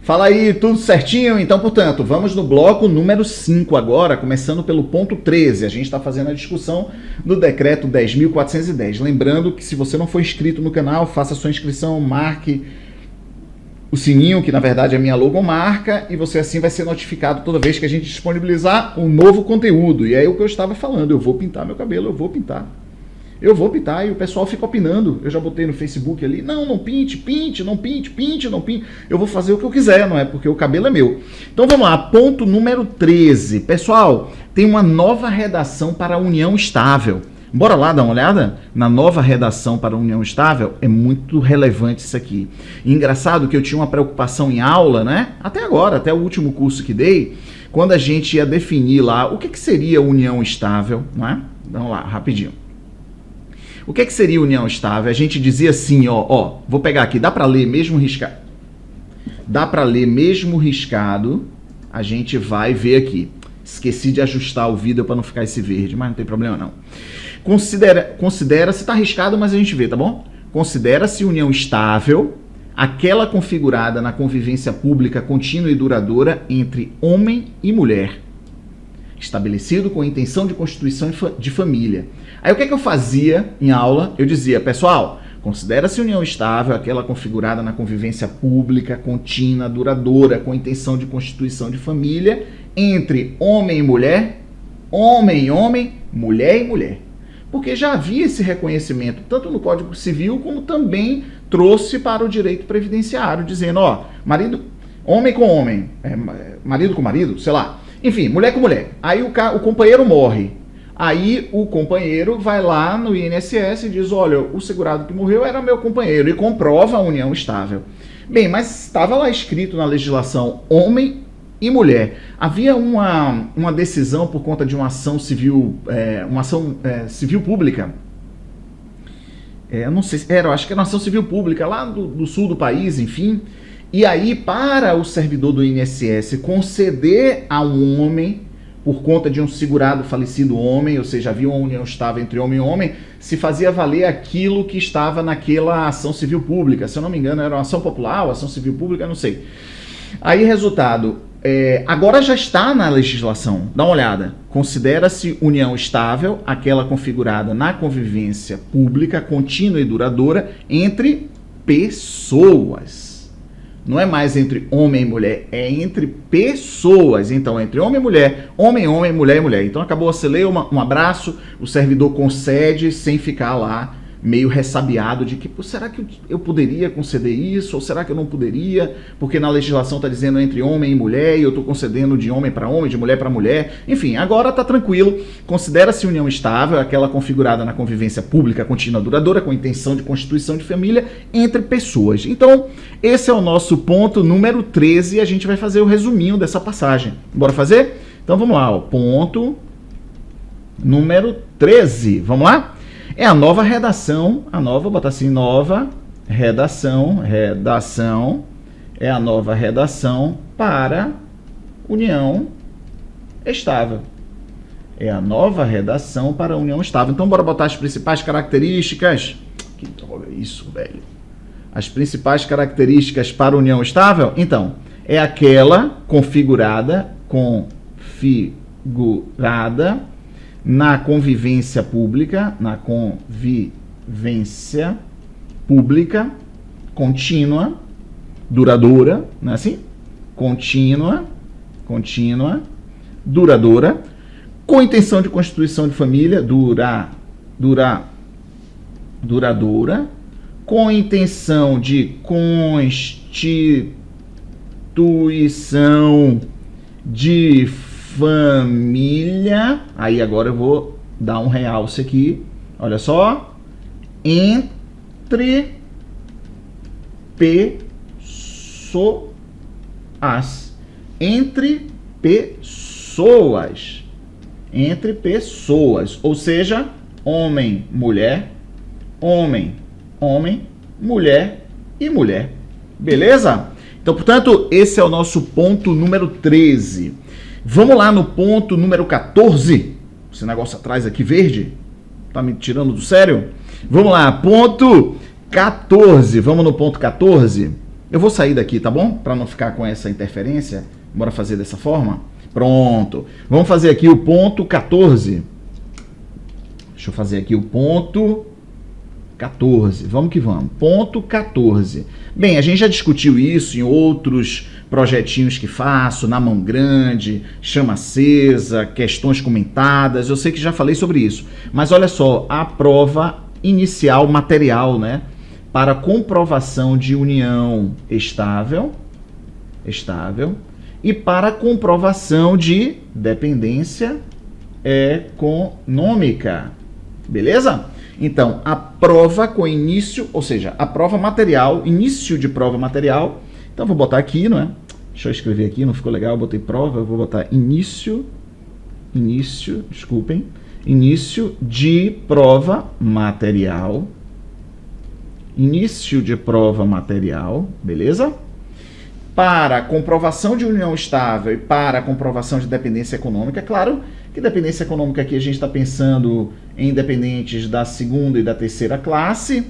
Fala aí, tudo certinho? Então, portanto, vamos no bloco número 5 agora, começando pelo ponto 13. A gente está fazendo a discussão do decreto 10.410. Lembrando que se você não for inscrito no canal, faça sua inscrição, marque o sininho, que na verdade é a minha logomarca, e você assim vai ser notificado toda vez que a gente disponibilizar um novo conteúdo. E aí o que eu estava falando, eu vou pintar meu cabelo, eu vou pintar, e o pessoal fica opinando. Eu já botei no Facebook ali, não pinte, não pinte, não pinte. Eu vou fazer o que eu quiser, não é? Porque o cabelo é meu. Então vamos lá, ponto número 13. Pessoal, tem uma nova redação para a união estável. Bora lá dar uma olhada na nova redação para a união estável? É muito relevante isso aqui. E engraçado que eu tinha uma preocupação em aula, né? Até agora, até o último curso que dei, quando a gente ia definir lá o que seria união estável, não é? Vamos lá, rapidinho. O que seria união estável? A gente dizia assim, vou pegar aqui, dá para ler mesmo riscado? Dá para ler mesmo riscado, a gente vai ver aqui. Esqueci de ajustar o vídeo para não ficar esse verde, mas não tem problema não. Considera-se, está arriscado, mas a gente vê, tá bom? Considera-se união estável aquela configurada na convivência pública contínua e duradoura entre homem e mulher, estabelecido com a intenção de constituição de família. Aí o que eu fazia em aula? Eu dizia, pessoal, considera-se união estável aquela configurada na convivência pública, contínua, duradoura, com a intenção de constituição de família, entre homem e mulher, mulher e mulher. Porque já havia esse reconhecimento, tanto no Código Civil, como também trouxe para o direito previdenciário, dizendo, homem com homem, marido com marido, sei lá, enfim, mulher com mulher. Aí o companheiro morre. Aí o companheiro vai lá no INSS e diz, olha, o segurado que morreu era meu companheiro, e comprova a união estável. Bem, mas estava lá escrito na legislação homem e mulher. Havia uma decisão por conta de uma ação civil, civil pública. Eu não sei, eu acho que era uma ação civil pública lá do sul do país, enfim. E aí, para o servidor do INSS conceder a um homem, por conta de um segurado falecido homem, ou seja, havia uma união estável entre homem e homem, se fazia valer aquilo que estava naquela ação civil pública. Se eu não me engano, era uma ação popular ou ação civil pública, não sei. Aí, resultado, agora já está na legislação. Dá uma olhada. Considera-se união estável aquela configurada na convivência pública, contínua e duradoura entre pessoas. Não é mais entre homem e mulher, é entre pessoas. Então, entre homem e mulher, mulher e mulher. Então, acabou a celeuma, um abraço, o servidor concede sem ficar lá meio ressabiado de que, será que eu poderia conceder isso? Ou será que eu não poderia? Porque na legislação está dizendo entre homem e mulher e eu estou concedendo de homem para homem, de mulher para mulher. Enfim, agora está tranquilo. Considera-se união estável aquela configurada na convivência pública, contínua, duradoura, com intenção de constituição de família entre pessoas. Então, esse é o nosso ponto número 13 e a gente vai fazer o resuminho dessa passagem. Bora fazer? Então, vamos lá. Ponto número 13. Vamos lá? É a nova redação, vou botar assim, nova redação, é a nova redação para união estável. É a nova redação para a união estável. Então, bora botar as principais características. Que droga é isso, velho? As principais características para a união estável? Então, é aquela configurada na convivência pública, contínua, duradoura, não é assim? Contínua, duradoura, com intenção de constituição de família, duradoura, com intenção de constituição de família. Aí agora eu vou dar um realce aqui, olha só, entre pessoas, ou seja, homem, mulher, mulher e mulher, beleza? Então, portanto, esse é o nosso ponto número 13. Vamos lá no ponto número 14. Esse negócio atrás aqui verde, tá me tirando do sério? Vamos lá, ponto 14. Vamos no ponto 14. Eu vou sair daqui, tá bom? Para não ficar com essa interferência. Bora fazer dessa forma? Pronto. Vamos fazer aqui o ponto 14. Deixa eu fazer aqui o ponto 14. Vamos que vamos. Ponto 14. Bem, a gente já discutiu isso em outros projetinhos que faço, na mão grande, chama acesa, questões comentadas. Eu sei que já falei sobre isso. Mas olha só, a prova inicial material, né? Para comprovação de união estável e para comprovação de dependência econômica. Beleza? Então, a prova com início, ou seja, a prova material, início de prova material. Então, vou botar aqui, não é? Deixa eu escrever aqui, não ficou legal, eu botei prova, eu vou botar início de prova material. Início de prova material, beleza? Para comprovação de união estável e para comprovação de dependência econômica. Claro que dependência econômica aqui a gente está pensando em dependentes da segunda e da terceira classe,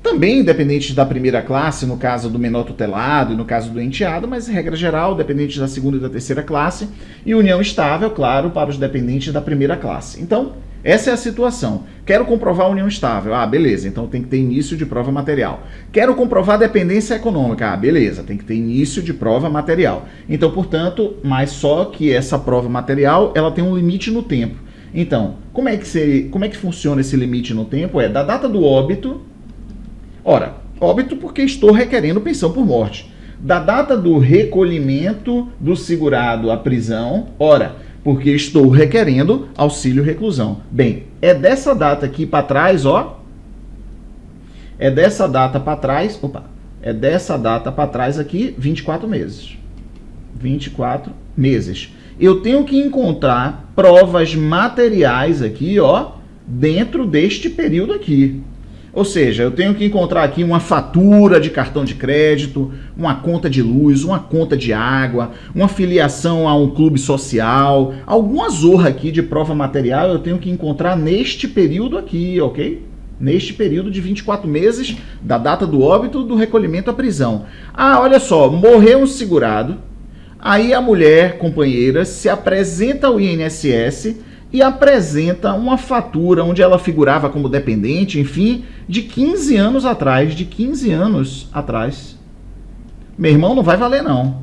também dependentes da primeira classe, no caso do menor tutelado e no caso do enteado, mas em regra geral, dependentes da segunda e da terceira classe, e união estável, claro, para os dependentes da primeira classe. Então, essa é a situação. Quero comprovar a união estável. Ah, beleza, então tem que ter início de prova material. Quero comprovar a dependência econômica. Ah, beleza, tem que ter início de prova material. Então, portanto, mas só que essa prova material, ela tem um limite no tempo. Então, como é que funciona esse limite no tempo? É da data do óbito. Ora, óbito porque estou requerendo pensão por morte. Da data do recolhimento do segurado à prisão. Ora, porque estou requerendo auxílio reclusão. Bem, é dessa data aqui para trás, ó. É dessa data para trás, é dessa data para trás aqui, 24 meses. 24 meses. Eu tenho que encontrar provas materiais aqui, ó, dentro deste período aqui. Ou seja, eu tenho que encontrar aqui uma fatura de cartão de crédito, uma conta de luz, uma conta de água, uma filiação a um clube social, alguma zorra aqui de prova material eu tenho que encontrar neste período aqui, ok? Neste período de 24 meses da data do óbito do recolhimento à prisão. Ah, olha só, morreu um segurado, aí a mulher companheira se apresenta ao INSS e apresenta uma fatura onde ela figurava como dependente, enfim, de 15 anos atrás, Meu irmão, não vai valer não,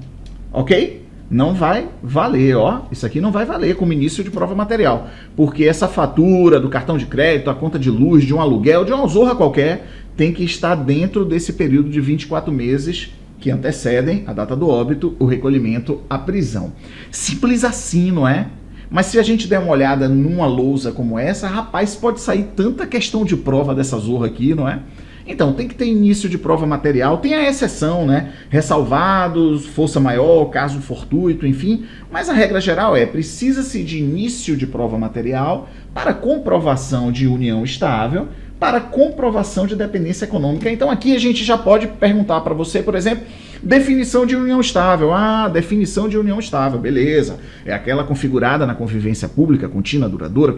ok? Não vai valer, ó, isso aqui não vai valer como início de prova material, porque essa fatura do cartão de crédito, a conta de luz, de um aluguel, de uma zorra qualquer, tem que estar dentro desse período de 24 meses que antecedem a data do óbito, o recolhimento à prisão. Simples assim, não é? Mas se a gente der uma olhada numa lousa como essa, rapaz, pode sair tanta questão de prova dessa zorra aqui, não é? Então, tem que ter início de prova material, tem a exceção, né? Ressalvados, força maior, caso fortuito, enfim. Mas a regra geral precisa-se de início de prova material para comprovação de união estável, para comprovação de dependência econômica. Então, aqui a gente já pode perguntar para você, por exemplo, definição de união estável. Ah, definição de união estável, beleza. É aquela configurada na convivência pública, contínua, duradoura,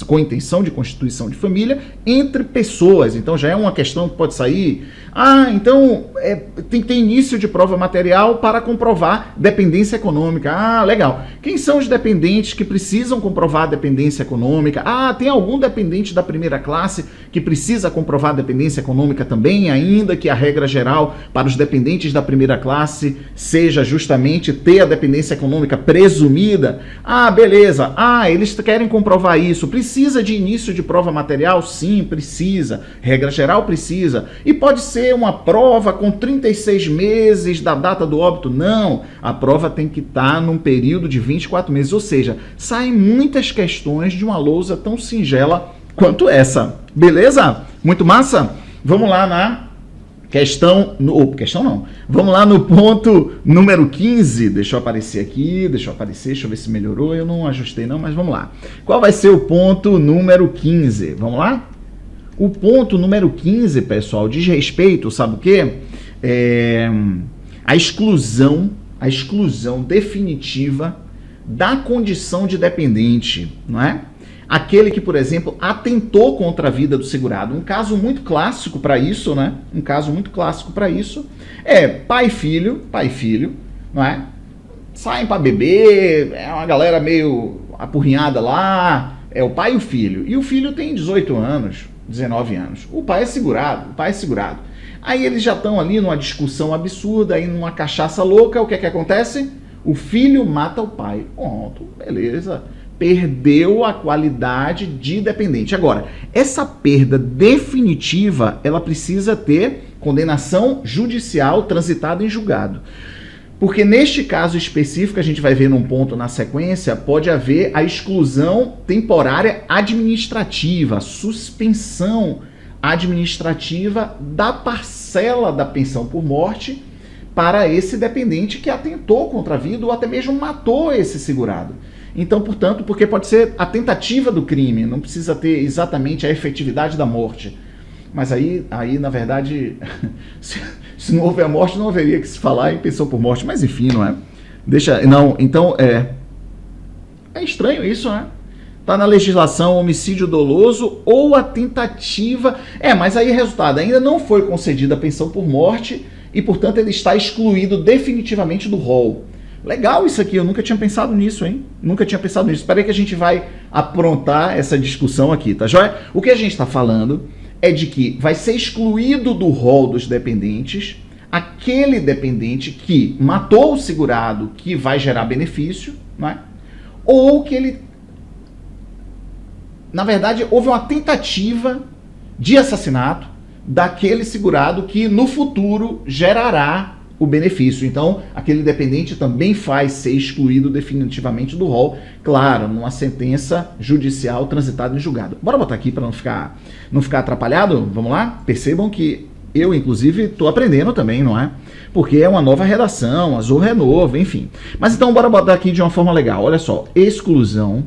com intenção de constituição de família entre pessoas. Então já é uma questão que pode sair. Ah, então tem que ter início de prova material para comprovar dependência econômica. Ah, legal. Quem são os dependentes que precisam comprovar a dependência econômica? Ah, tem algum dependente da primeira classe que precisa comprovar a dependência econômica também, ainda que a regra geral para os dependentes da primeira classe seja justamente ter a dependência econômica presumida. Ah, beleza. Ah, eles querem comprovar isso. Precisa de início de prova material? Sim, precisa. Regra geral precisa. E pode ser uma prova com 36 meses da data do óbito? Não. A prova tem que estar num período de 24 meses. Ou seja, saem muitas questões de uma lousa tão singela quanto essa. Beleza? Muito massa? Vamos lá na questão... Vamos lá no ponto número 15. Deixa eu aparecer aqui, deixa eu ver se melhorou. Eu não ajustei não, mas vamos lá. Qual vai ser o ponto número 15? Vamos lá? O ponto número 15, pessoal, diz respeito, sabe o quê? A exclusão definitiva da condição de dependente, não é? aquele que, por exemplo, atentou contra a vida do segurado. Um caso muito clássico para isso, né? Um caso muito clássico para isso é pai e filho, não é? Saem para beber, é uma galera meio apurrinhada lá, é o pai e o filho tem 18 anos, 19 anos. O pai é segurado. Aí eles já estão ali numa discussão absurda, aí numa cachaça louca, o que é que acontece? O filho mata o pai. Pronto, beleza. Perdeu a qualidade de dependente. Agora, essa perda definitiva, ela precisa ter condenação judicial transitada em julgado. Porque neste caso específico, a gente vai ver num ponto na sequência, pode haver a exclusão temporária administrativa, suspensão administrativa da parcela da pensão por morte para esse dependente que atentou contra a vida ou até mesmo matou esse segurado. Então, portanto, porque pode ser a tentativa do crime, não precisa ter exatamente a efetividade da morte. Mas aí na verdade, se não houver a morte, não haveria que se falar em pensão por morte. Mas enfim, não é? Então, é estranho isso, né? Está na legislação homicídio doloso ou a tentativa... mas aí resultado, ainda não foi concedida a pensão por morte e, portanto, ele está excluído definitivamente do rol. Legal isso aqui, eu nunca tinha pensado nisso, hein? Espera aí que a gente vai aprontar essa discussão aqui, tá joia? O que a gente está falando é de que vai ser excluído do rol dos dependentes aquele dependente que matou o segurado, que vai gerar benefício, não é? Ou que ele... Na verdade, houve uma tentativa de assassinato daquele segurado que no futuro gerará o benefício. Então, aquele dependente também faz ser excluído definitivamente do rol, claro, numa sentença judicial transitada em julgado. Bora botar aqui para não ficar atrapalhado? Vamos lá? Percebam que eu, inclusive, estou aprendendo também, não é? Porque é uma nova redação, a Zorra é nova, enfim. Mas então, bora botar aqui de uma forma legal. Olha só, exclusão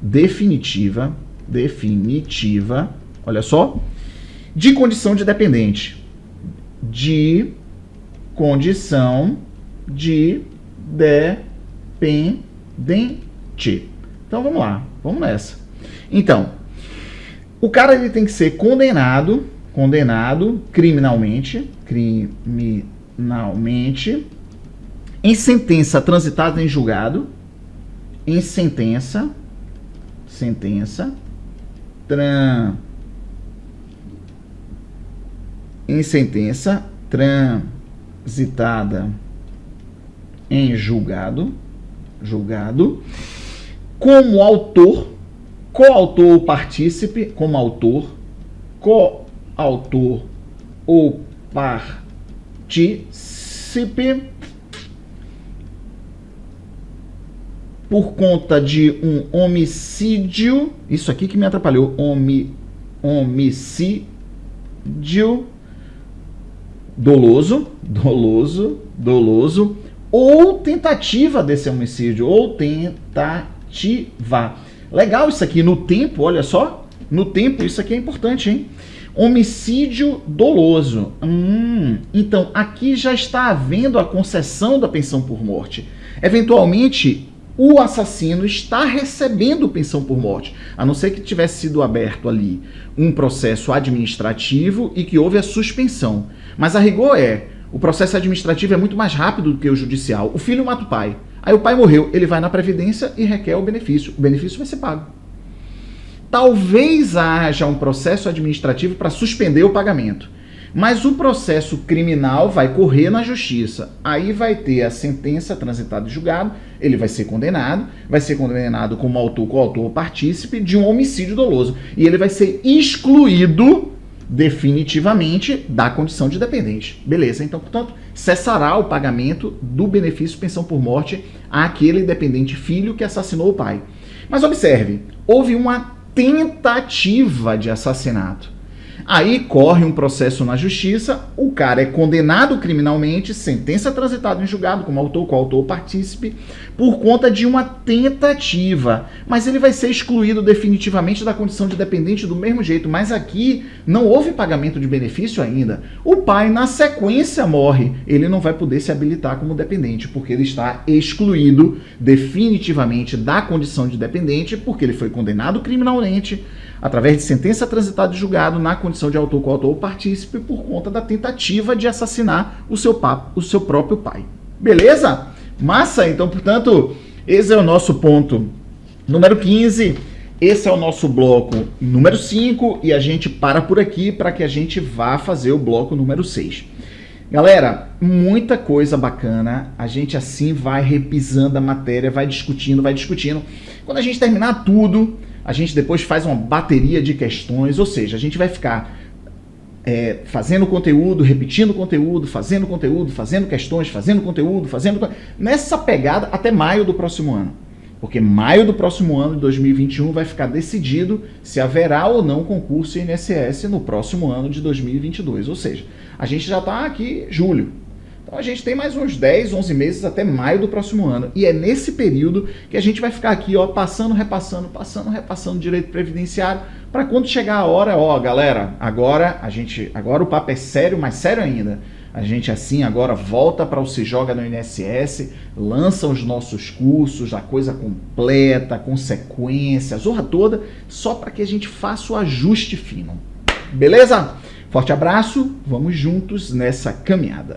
definitiva, olha só, de condição de dependente. De condição de dependente. Então vamos lá, vamos nessa. Então, o cara ele tem que ser condenado criminalmente, em sentença transitada em julgado, em sentença transitada em julgado, como autor, coautor ou partícipe, como autor, coautor ou partícipe, por conta de um homicídio, isso aqui que me atrapalhou, homicídio doloso, ou tentativa desse homicídio, Legal isso aqui, no tempo, olha só, no tempo, isso aqui é importante, hein? Homicídio doloso. Então, aqui já está havendo a concessão da pensão por morte. Eventualmente, o assassino está recebendo pensão por morte, a não ser que tivesse sido aberto ali um processo administrativo e que houve a suspensão. Mas a rigor o processo administrativo é muito mais rápido do que o judicial. O filho mata o pai, aí o pai morreu, ele vai na Previdência e requer o benefício vai ser pago. Talvez haja um processo administrativo para suspender o pagamento, mas o processo criminal vai correr na justiça. Aí vai ter a sentença transitada e julgado, ele vai ser condenado como autor, coautor ou partícipe de um homicídio doloso. E ele vai ser excluído definitivamente da condição de dependente. Beleza, então, portanto, cessará o pagamento do benefício pensão por morte àquele dependente filho que assassinou o pai. Mas observe, houve uma tentativa de assassinato. Aí corre um processo na justiça, o cara é condenado criminalmente, sentença transitada em julgado como autor, coautor, partícipe, por conta de uma tentativa. Mas ele vai ser excluído definitivamente da condição de dependente do mesmo jeito. Mas aqui não houve pagamento de benefício ainda. O pai, na sequência, morre. Ele não vai poder se habilitar como dependente, porque ele está excluído definitivamente da condição de dependente, porque ele foi condenado criminalmente, através de sentença transitada e julgado na condição de autor, coautor ou partícipe por conta da tentativa de assassinar o seu próprio pai. Beleza? Massa? Então, portanto, esse é o nosso ponto número 15. Esse é o nosso bloco número 5 e a gente para por aqui para que a gente vá fazer o bloco número 6. Galera, muita coisa bacana, a gente assim vai repisando a matéria, vai discutindo. Quando a gente terminar tudo, a gente depois faz uma bateria de questões, ou seja, a gente vai ficar fazendo conteúdo, repetindo conteúdo, fazendo questões, nessa pegada até maio do próximo ano. Porque maio do próximo ano, de 2021, vai ficar decidido se haverá ou não concurso INSS no próximo ano de 2022. Ou seja, a gente já está aqui em julho. Então a gente tem mais uns 10, 11 meses até maio do próximo ano. E é nesse período que a gente vai ficar aqui, ó, passando, repassando direito previdenciário, para quando chegar a hora, ó, galera, agora o papo é sério, mas sério ainda. A gente assim agora volta para o Se Joga no INSS, lança os nossos cursos, a coisa completa, consequência, a zorra toda, só para que a gente faça o ajuste fino. Beleza? Forte abraço, vamos juntos nessa caminhada.